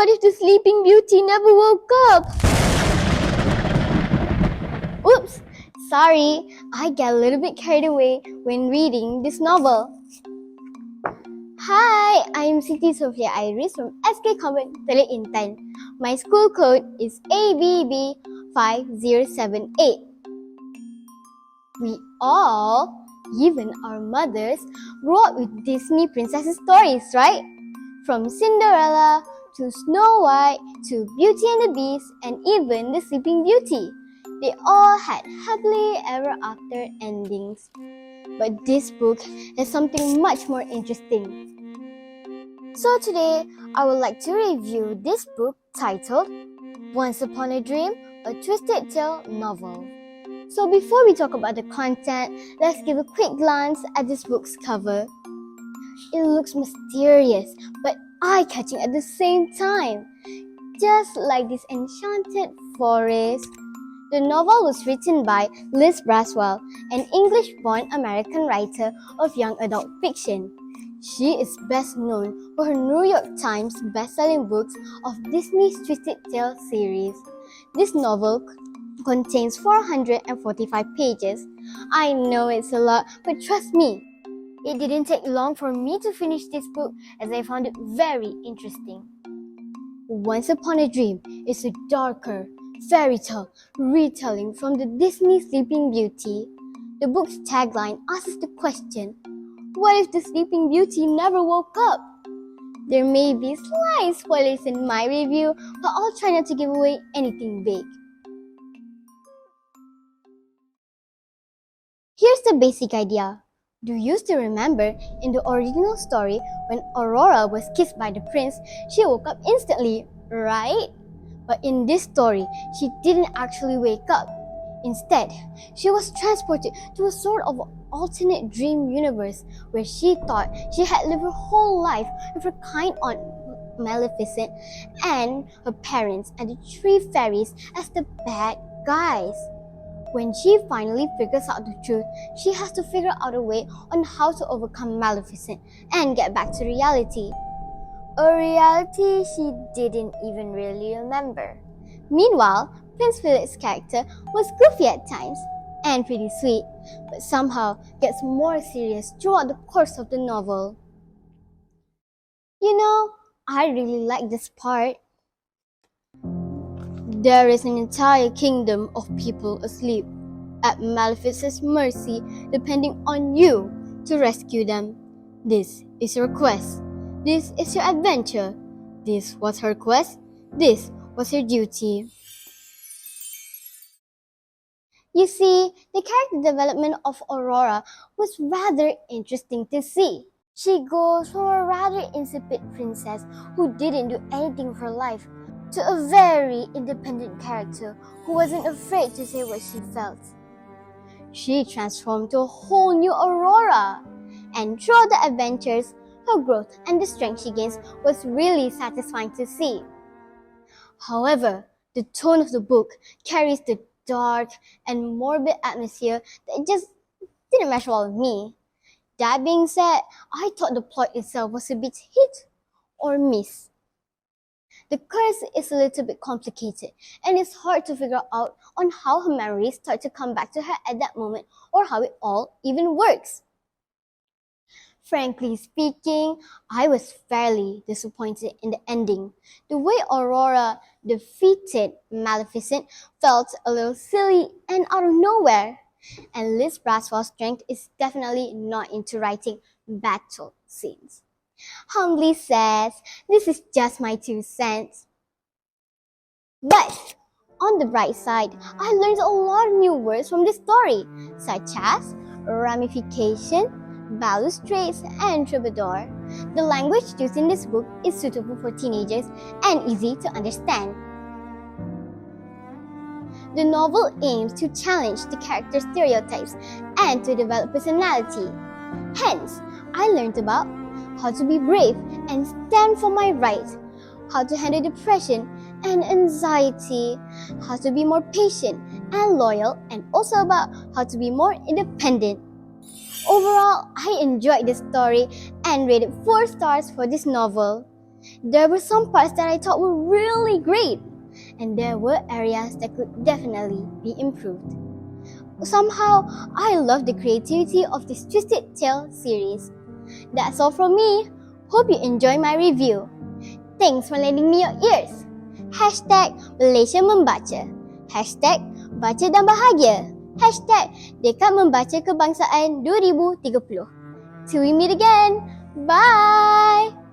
What if the Sleeping Beauty never woke up? Oops, sorry, I get a little bit carried away when reading this novel. Hi, I'm Siti Sophia Iris from SK Convent Telit Intan. My school code is ABB5078. We all, even our mothers, grew up with Disney princess stories, right? From Cinderella to Snow White to Beauty and the Beast and even the Sleeping Beauty. They all had happily ever after endings. But this book has something much more interesting. So today, I would like to review this book titled Once Upon a Dream, a Twisted Tale novel. So before we talk about the content, let's give a quick glance at this book's cover. It looks mysterious but eye-catching at the same time, just like this enchanted forest. The novel was written by Liz Braswell, an English-born American writer of young adult fiction. She is best known for her New York Times best-selling books of Disney's Twisted Tale series. This novel contains 445 pages. I know it's a lot, but trust me, it didn't take long for me to finish this book as I found it very interesting. Once Upon a Dream is a darker fairy tale retelling from the Disney Sleeping Beauty. The book's tagline asks the question, what if the Sleeping Beauty never woke up? There may be slight spoilers in my review, but I'll try not to give away anything big. Here's the basic idea. Do you still remember in the original story when Aurora was kissed by the prince, she woke up instantly, right? But in this story, she didn't actually wake up. Instead, she was transported to a sort of alternate dream universe where she thought she had lived her whole life with her kind aunt Maleficent and her parents and the three fairies as the bad guys. When she finally figures out the truth, she has to figure out a way on how to overcome Maleficent and get back to reality. A reality she didn't even really remember. Meanwhile, Prince Philip's character was goofy at times and pretty sweet, but somehow gets more serious throughout the course of the novel. You know, I really like this part. There is an entire kingdom of people asleep, at Maleficent's mercy, depending on you to rescue them. This is your quest. This is your adventure. This was her quest. This was her duty. You see, the character development of Aurora was rather interesting to see. She goes from a rather insipid princess who didn't do anything with her life to a very independent character who wasn't afraid to say what she felt. She transformed to a whole new Aurora, and throughout the adventures, her growth and the strength she gains was really satisfying to see. However, the tone of the book carries the dark and morbid atmosphere that just didn't mesh well with me. That being said, I thought the plot itself was a bit hit or miss. The curse is a little bit complicated and it's hard to figure out on how her memories start to come back to her at that moment or how it all even works. Frankly speaking, I was fairly disappointed in the ending. The way Aurora defeated Maleficent felt a little silly and out of nowhere. And Liz Braswell's strength is definitely not into writing battle scenes. Humbly says, this is just my 2 cents. But on the bright side, I learned a lot of new words from this story, such as ramification, balustrades, and troubadour. The language used in this book is suitable for teenagers and easy to understand. The novel aims to challenge the character stereotypes and to develop personality. Hence, I learned about how to be brave and stand for my rights, how to handle depression and anxiety, how to be more patient and loyal, and also about how to be more independent. Overall, I enjoyed this story and rated 4 stars for this novel. There were some parts that I thought were really great, and there were areas that could definitely be improved. Somehow, I love the creativity of this Twisted Tale series. That's all from me. Hope you enjoy my review. Thanks for lending me your ears. Hashtag Malaysia Membaca. Hashtag Baca dan Bahagia. Hashtag Dekad Membaca Kebangsaan 2030. Till we meet again. Bye!